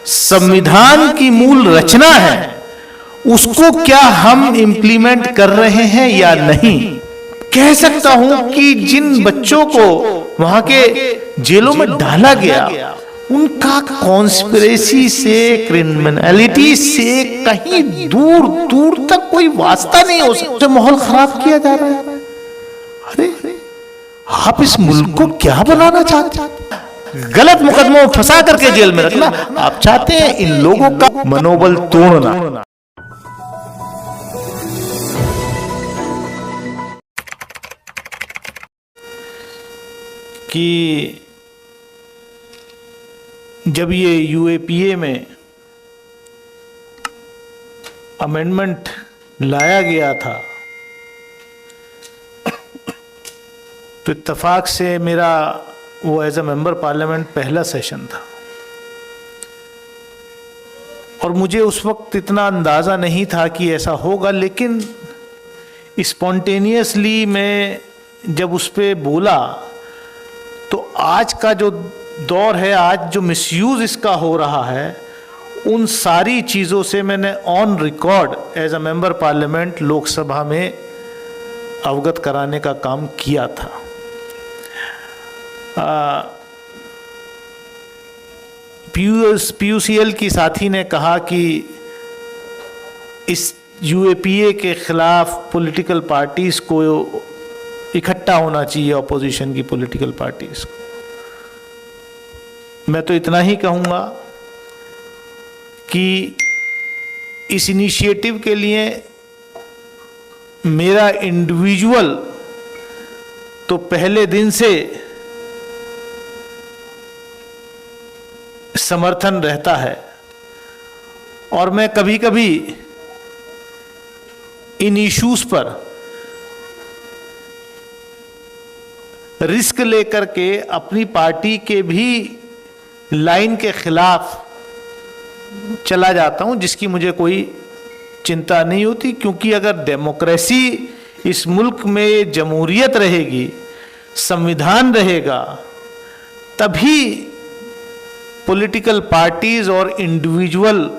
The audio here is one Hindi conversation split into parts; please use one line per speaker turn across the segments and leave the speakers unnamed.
संविधान की मूल रचना है उसको क्या हम इंप्लीमेंट कर रहे हैं या नहीं। कह सकता हूं कि जिन बच्चों को वहां के जेलों में डाला गया उनका कॉन्स्पिरेसी से, क्रिमिनलिटी से कहीं दूर दूर तक कोई वास्ता नहीं हो सकता। माहौल खराब किया जा रहा है। अरे आप इस मुल्क को क्या बनाना चाहते हैं? गलत मुकदमों में फंसा करके जेल में रखना आप चाहते हैं, इन लोगों का मनोबल तोड़ना। कि जब ये यूएपीए में अमेंडमेंट लाया गया था तो इत्तेफाक से मेरा वो एज ए मेंबर पार्लियामेंट पहला सेशन था और मुझे उस वक्त इतना अंदाज़ा नहीं था कि ऐसा होगा, लेकिन स्पॉन्टेनियसली मैं जब उस पर बोला तो आज का जो दौर है, आज जो मिसयूज़ इसका हो रहा है, उन सारी चीज़ों से मैंने on record as a member parliament Lok Sabha में अवगत कराने का काम किया था। पीयूसीएल की साथी ने कहा कि इस यूएपीए के खिलाफ पॉलिटिकल पार्टीज़ को इकट्ठा होना चाहिए, अपोजिशन की पॉलिटिकल पार्टीज़ को। मैं तो इतना ही कहूँगा कि इस इनिशिएटिव के लिए मेरा इंडिविजुअल तो पहले दिन से समर्थन रहता है और मैं कभी कभी इन इश्यूज पर रिस्क लेकर के अपनी पार्टी के भी लाइन के खिलाफ चला जाता हूं, जिसकी मुझे कोई चिंता नहीं होती, क्योंकि अगर डेमोक्रेसी इस मुल्क में, जमहूरियत रहेगी, संविधान रहेगा, तभी पॉलिटिकल पार्टीज और इंडिविजुअल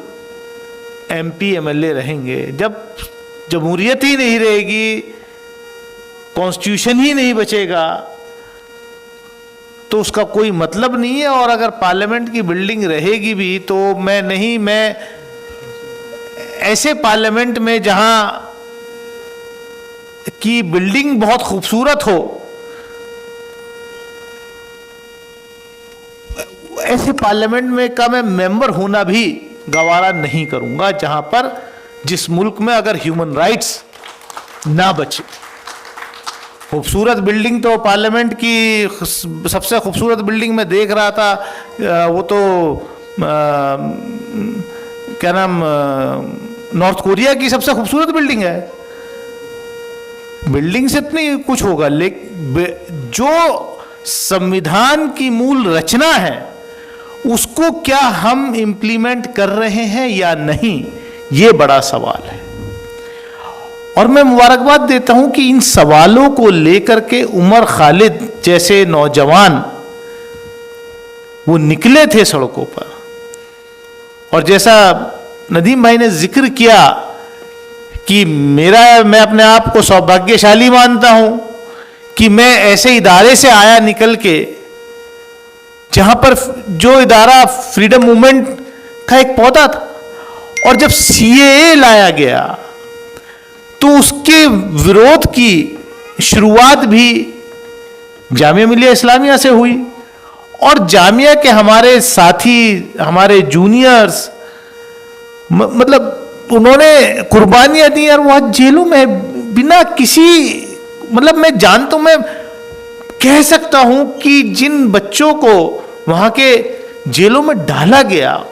एमपी एमएलए रहेंगे। जब जमहूरियत ही नहीं रहेगी, कॉन्स्टिट्यूशन ही नहीं बचेगा, तो उसका कोई मतलब नहीं है। और अगर पार्लियामेंट की बिल्डिंग रहेगी भी तो मैं ऐसे पार्लियामेंट में जहां की बिल्डिंग बहुत खूबसूरत हो, ऐसे पार्लियामेंट में का मैं मेंबर होना भी गवारा नहीं करूंगा जहां पर, जिस मुल्क में अगर ह्यूमन राइट्स ना बचे। खूबसूरत बिल्डिंग तो पार्लियामेंट की सबसे खूबसूरत बिल्डिंग में देख रहा था, वो तो क्या नाम, नॉर्थ कोरिया की सबसे खूबसूरत बिल्डिंग है। बिल्डिंग से इतनी कुछ होगा, लेकिन जो संविधान की मूल रचना है उसको क्या हम इंप्लीमेंट कर रहे हैं या नहीं, ये बड़ा सवाल है। और मैं मुबारकबाद देता हूं कि इन सवालों को लेकर के उमर खालिद जैसे नौजवान वो निकले थे सड़कों पर, और जैसा नदीम भाई ने जिक्र किया कि मैं अपने आप को सौभाग्यशाली मानता हूं कि मैं ऐसे इदारे से आया निकल के जहां पर जो इदारा फ्रीडम मूवमेंट का एक पौधा था, और जब सीएए लाया गया तो उसके विरोध की शुरुआत भी जामिया मिलिया इस्लामिया से हुई, और जामिया के हमारे साथी, हमारे जूनियर्स, मतलब उन्होंने कुर्बानियां दी और वह जेलों में बिना किसी, मतलब मैं जानता हूं, मैं कह सकता हूं कि जिन बच्चों को वहां के जेलों में डाला गया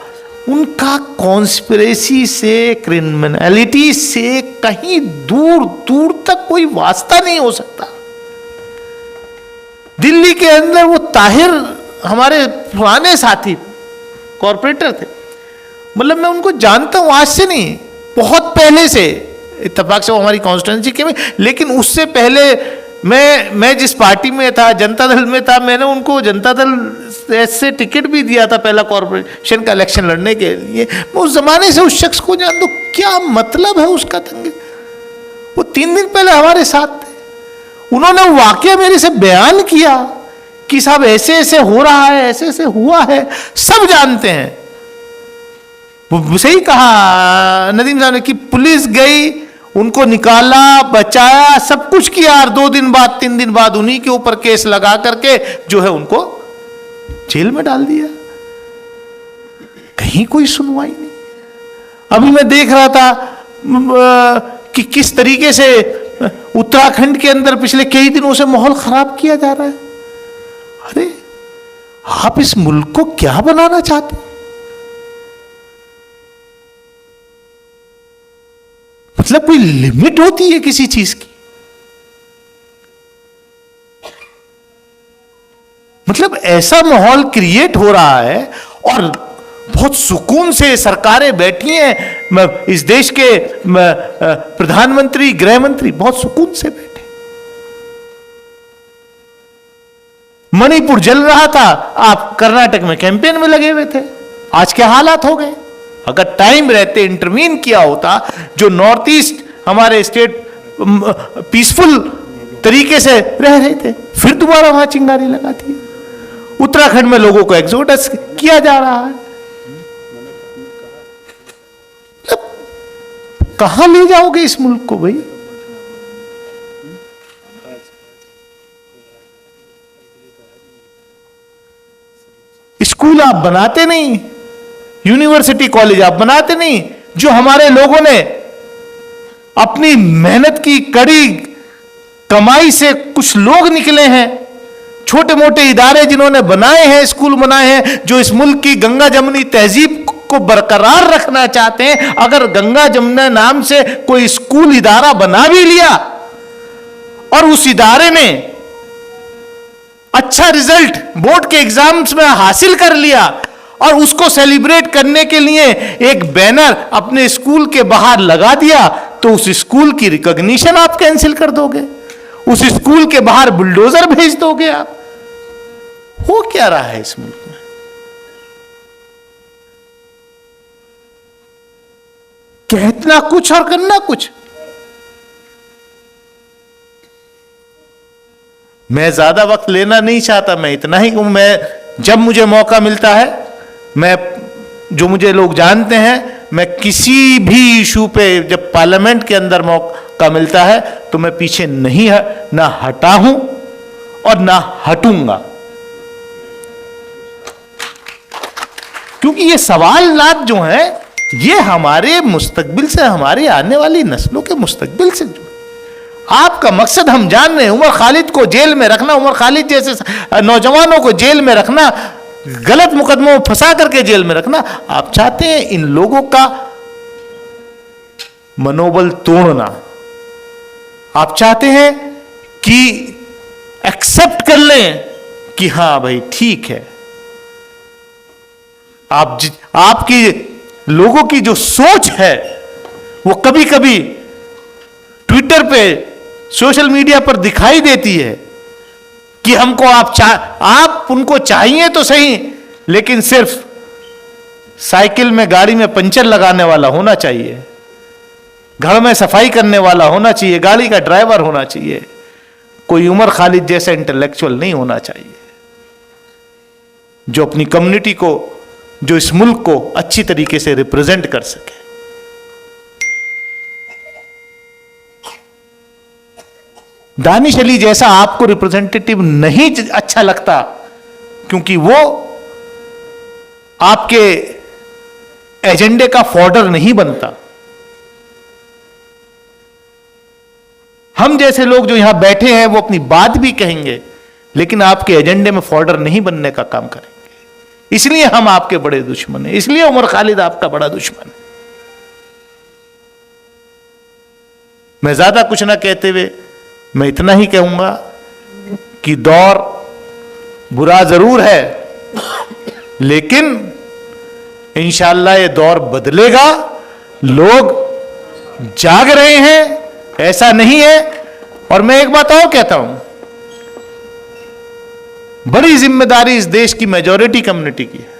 उनका कॉन्स्पिरेसी से, क्रिमिनलिटी से कहीं दूर दूर तक कोई वास्ता नहीं हो सकता। दिल्ली के अंदर वो ताहिर हमारे पुराने साथी कॉर्पोरेटर थे, मतलब मैं उनको जानता हूं, आज से नहीं, बहुत पहले से, इत्तेफाक से वो हमारी कॉन्स्टिट्यूंसी के में, लेकिन उससे पहले मैं जिस पार्टी में था, जनता दल में था, मैंने उनको जनता दल से टिकट भी दिया था पहला कॉर्पोरेशन का इलेक्शन लड़ने के लिए। मैं उस जमाने से उस शख्स को जान दो, क्या मतलब है उसका दंगे। वो 3 दिन पहले हमारे साथ थे, उन्होंने वाकया मेरे से बयान किया कि साहब ऐसे ऐसे हो रहा है, ऐसे ऐसे हुआ है, सब जानते हैं। वो सही कहा नदीम साहब ने कि पुलिस गई, उनको निकाला, बचाया, सब कुछ किया, और 2 दिन बाद 3 दिन बाद उन्हीं के ऊपर केस लगा करके जो है उनको जेल में डाल दिया। कहीं कोई सुनवाई नहीं। अभी मैं देख रहा था कि किस तरीके से उत्तराखंड के अंदर पिछले कई दिनों से माहौल खराब किया जा रहा है। अरे आप इस मुल्क को क्या बनाना चाहते हैं? मतलब कोई लिमिट होती है किसी चीज की? मतलब ऐसा माहौल क्रिएट हो रहा है और बहुत सुकून से सरकारें बैठी हैं, इस देश के प्रधानमंत्री, गृह मंत्री बहुत सुकून से बैठे। मणिपुर जल रहा था, आप कर्नाटक में कैंपेन में लगे हुए थे। आज क्या हालात हो गए? अगर टाइम रहते इंटरवीन किया होता, जो नॉर्थ ईस्ट हमारे स्टेट पीसफुल तरीके से रह रहे थे, फिर दोबारा वहां चिंगारी लगा दी। उत्तराखंड में लोगों को एक्सोडस किया जा रहा है। कहां ले जाओगे इस मुल्क को भाई? स्कूल आप बनाते नहीं, यूनिवर्सिटी कॉलेज आप बनाते नहीं। जो हमारे लोगों ने अपनी मेहनत की कड़ी कमाई से कुछ लोग निकले हैं, छोटे मोटे इदारे जिन्होंने बनाए हैं, स्कूल बनाए हैं, जो इस मुल्क की गंगा जमुनी तहजीब को बरकरार रखना चाहते हैं। अगर गंगा जमुना नाम से कोई स्कूल इदारा बना भी लिया और उस इदारे ने अच्छा रिजल्ट बोर्ड के एग्जाम्स में हासिल कर लिया और उसको सेलिब्रेट करने के लिए एक बैनर अपने स्कूल के बाहर लगा दिया, तो उस स्कूल की रिकॉग्निशन आप कैंसिल कर दोगे, उस स्कूल के बाहर बुलडोजर भेज दोगे आप। हो क्या रहा है इस मुल्क में? कहना कुछ और करना कुछ। मैं ज्यादा वक्त लेना नहीं चाहता, मैं इतना ही कहूं, मैं जब मुझे मौका मिलता है, मैं जो मुझे लोग जानते हैं, मैं किसी भी इशू पे जब पार्लियामेंट के अंदर मौका मिलता है तो मैं पीछे नहीं ना हटा हूं और ना हटूंगा। क्योंकि ये सवालात जो हैं ये हमारे मुस्तकबिल से, हमारे आने वाली नस्लों के मुस्तकबिल से जुड़े। आपका मकसद हम जान रहे हैं, उमर खालिद को जेल में रखना, उमर खालिद जैसे नौजवानों को जेल में रखना, गलत मुकदमों में फंसा करके जेल में रखना। आप चाहते हैं इन लोगों का मनोबल तोड़ना, आप चाहते हैं कि एक्सेप्ट कर लें कि हां भाई ठीक है। आपकी लोगों की जो सोच है वो कभी कभी ट्विटर पे, सोशल मीडिया पर दिखाई देती है कि हमको आप उनको चाहिए तो सही, लेकिन सिर्फ साइकिल में, गाड़ी में पंचर लगाने वाला होना चाहिए, घर में सफाई करने वाला होना चाहिए, गाड़ी का ड्राइवर होना चाहिए, कोई उमर खालिद जैसा इंटेलेक्चुअल नहीं होना चाहिए जो अपनी कम्युनिटी को, जो इस मुल्क को अच्छी तरीके से रिप्रेजेंट कर सके। दानिश अली जैसा आपको रिप्रेजेंटेटिव नहीं अच्छा लगता, क्योंकि वो आपके एजेंडे का फॉर्डर नहीं बनता। हम जैसे लोग जो यहां बैठे हैं वो अपनी बात भी कहेंगे, लेकिन आपके एजेंडे में फॉर्डर नहीं बनने का काम करेंगे। इसलिए हम आपके बड़े दुश्मन हैं, इसलिए उमर खालिद आपका बड़ा दुश्मन है। मैं ज्यादा कुछ ना कहते हुए मैं इतना ही कहूंगा कि दौर बुरा जरूर है, लेकिन इंशाअल्लाह ये दौर बदलेगा। लोग जाग रहे हैं, ऐसा नहीं है। और मैं एक बात और कहता हूं, बड़ी जिम्मेदारी इस देश की मेजॉरिटी कम्युनिटी की है।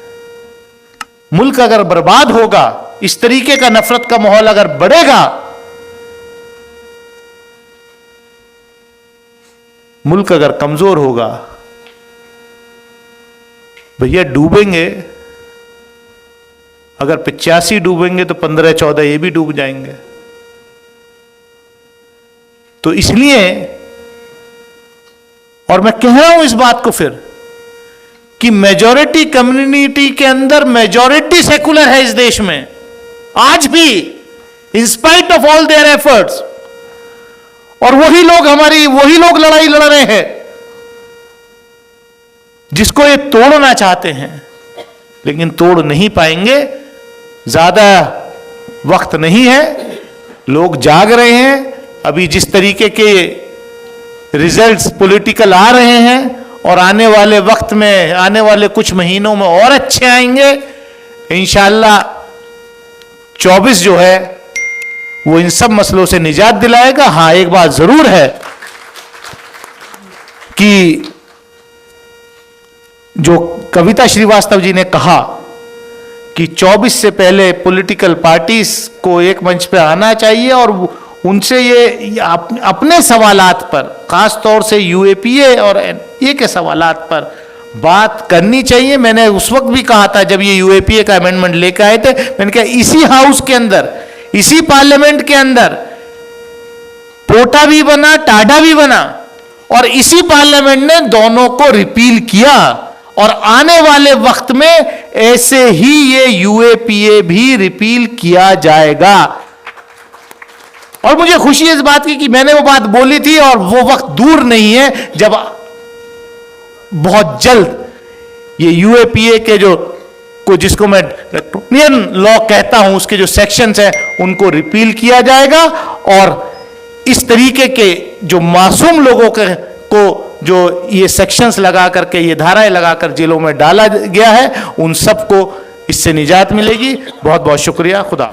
मुल्क अगर बर्बाद होगा, इस तरीके का नफरत का माहौल अगर बढ़ेगा, मुल्क अगर कमजोर होगा, भैया डूबेंगे। अगर 85 डूबेंगे तो 15-14 ये भी डूब जाएंगे। तो इसलिए, और मैं कह रहा हूं इस बात को फिर, कि मेजॉरिटी कम्युनिटी के अंदर मेजॉरिटी सेकुलर है इस देश में आज भी, in spite of all their efforts. और वही लोग लड़ाई लड़ रहे हैं जिसको ये तोड़ना चाहते हैं, लेकिन तोड़ नहीं पाएंगे। ज्यादा वक्त नहीं है, लोग जाग रहे हैं। अभी जिस तरीके के रिजल्ट्स पॉलिटिकल आ रहे हैं, और आने वाले वक्त में, आने वाले कुछ महीनों में और अच्छे आएंगे इंशाअल्लाह। 24 जो है वो इन सब मसलों से निजात दिलाएगा। हां, एक बात जरूर है कि जो कविता श्रीवास्तव जी ने कहा कि 24 से पहले पॉलिटिकल पार्टीज को एक मंच पे आना चाहिए और उनसे ये अपने सवालात पर, खास तौर से यूएपीए और एनडीए के सवालात पर बात करनी चाहिए। मैंने उस वक्त भी कहा था जब ये यूएपीए का अमेंडमेंट लेकर आए थे, मैंने कहा इसी हाउस के अंदर, इसी पार्लियामेंट के अंदर पोटा भी बना, टाडा भी बना, और इसी पार्लियामेंट ने दोनों को रिपील किया। और आने वाले वक्त में ऐसे ही ये यूएपीए भी रिपील किया जाएगा। और मुझे खुशी है इस बात की कि मैंने वो बात बोली थी, और वो वक्त दूर नहीं है जब बहुत जल्द ये यूएपीए के जिसको मैं ड्रैकोनियन लॉ कहता हूं, उसके जो सेक्शंस हैं उनको रिपील किया जाएगा। और इस तरीके के जो मासूम लोगों को जो ये सेक्शंस लगा करके, ये धाराएं लगाकर जेलों में डाला गया है, उन सबको इससे निजात मिलेगी। बहुत बहुत शुक्रिया। खुदा।